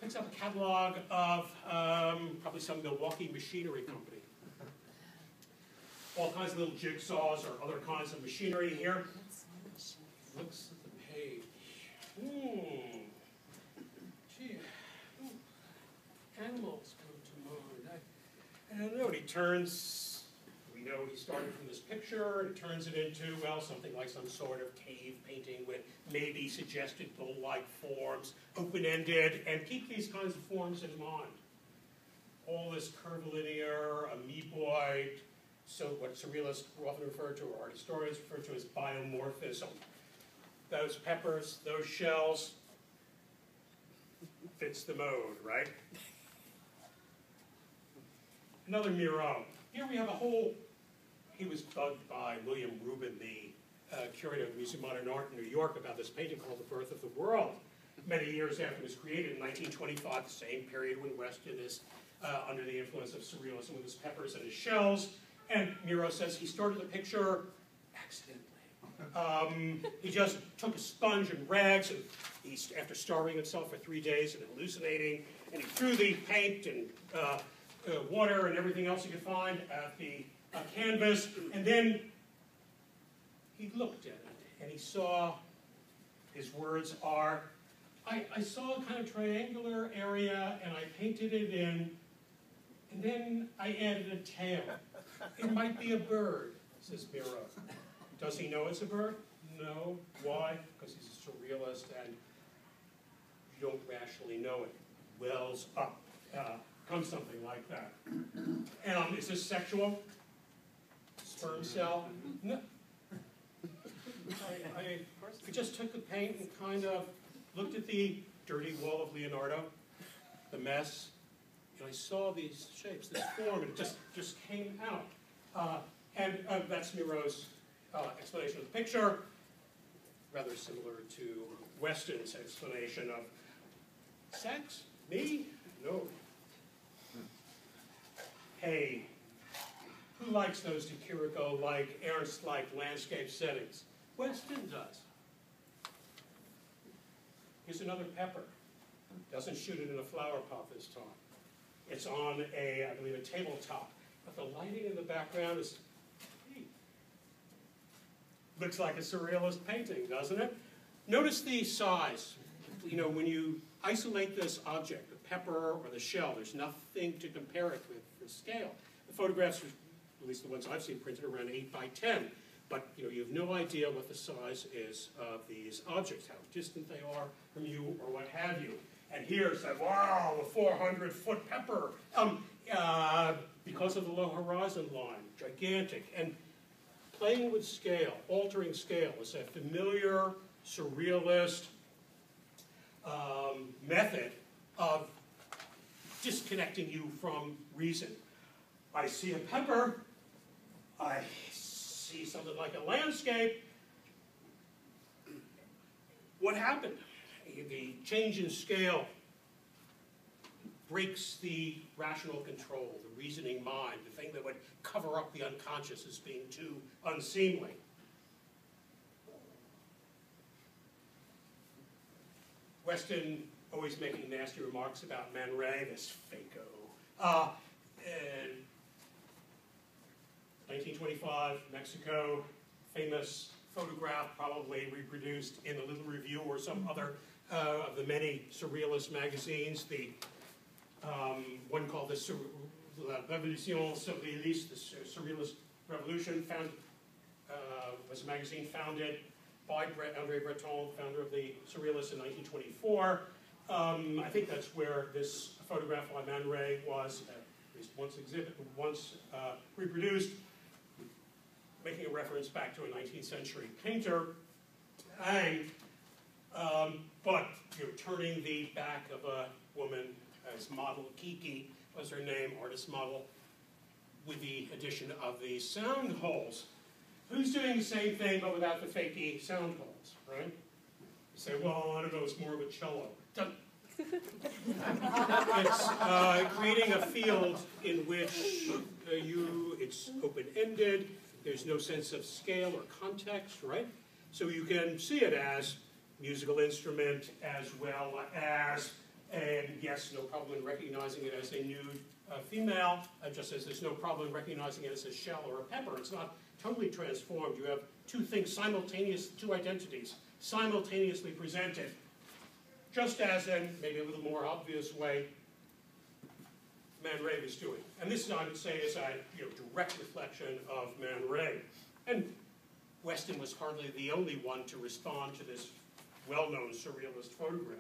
picks up a catalog of probably some Milwaukee machinery company. All kinds of little jigsaws or other kinds of machinery here. Looks at the page. Gee, animals come to mind. I don't know. And he turns, we know he started from this picture, and he turns it into, well, something like some sort of cave painting with maybe suggested bull-like forms, open-ended, and keep these kinds of forms in mind. All this curvilinear, amoeboid, so what surrealists often refer to, or art historians refer to as biomorphism. Those peppers, those shells, fits the mode, right? Another Miro. Here we have a whole, he was bugged by William Rubin, the curator of the Museum of Modern Art in New York, about this painting called The Birth of the World. Many years after it was created in 1925, the same period when Weston is under the influence of surrealism with his peppers and his shells. And Miro says he started the picture accidentally. He just took a sponge and rags, and after starving himself for 3 days and hallucinating, and he threw the paint and water and everything else he could find at the canvas, and then he looked at it, and he saw, his words are, I saw a kind of triangular area, and I painted it in, and then I added a tail. It might be a bird, says Miro. Does he know it's a bird? No. Why? Because he's a surrealist and you don't rationally know it. Wells up. Comes something like that. Is this sexual? Sperm cell? No. I just took the paint and kind of looked at the dirty wall of Leonardo, the mess, and I saw these shapes, this form, and it just came out. And that's Miro's explanation of the picture, rather similar to Weston's explanation of sex. Me? No. Hey, who likes those de Chirico-like, Ernst-like landscape settings? Weston does. Here's another pepper. Doesn't shoot it in a flower pot this time. It's on I believe, a tabletop. But the lighting in the background is, looks like a surrealist painting, doesn't it? Notice the size. You know, when you isolate this object, the pepper or the shell, there's nothing to compare it with the scale. The photographs, at least the ones I've seen, printed around 8 by 10. But you know, you have no idea what the size is of these objects, how distant they are from you, or what have you. And here's that, wow, a 400-foot pepper, because of the low horizon line, gigantic. And playing with scale, altering scale, is a familiar, surrealist method of disconnecting you from reason. I see a pepper, I see something like a landscape. What happened? The change in scale breaks the rational control, the reasoning mind, the thing that would cover up the unconscious as being too unseemly. Weston always making nasty remarks about Man Ray, this Faco. 1925, Mexico, famous photograph, probably reproduced in the Little Review or some other of the many surrealist magazines. The one called the La Révolution Surréaliste, the Surrealist Revolution, was a magazine founded by André Breton, founder of the Surrealists, in 1924. I think that's where this photograph by Man Ray was at least once reproduced, making a reference back to a 19th century painter. But you know, turning the back of a woman as model, Kiki was her name, artist model, with the addition of the sound holes. Who's doing the same thing but without the fakey sound holes, right? You say, well, I don't know, it's more of a cello. It's creating a field in which it's open-ended, there's no sense of scale or context, right? So you can see it as musical instrument as well as And yes, no problem in recognizing it as a nude female, just as there's no problem in recognizing it as a shell or a pepper. It's not totally transformed. You have two things two identities, simultaneously presented. Just as in, maybe a little more obvious way, Man Ray was doing. And this, I would say, is a direct reflection of Man Ray. And Weston was hardly the only one to respond to this well-known surrealist photograph.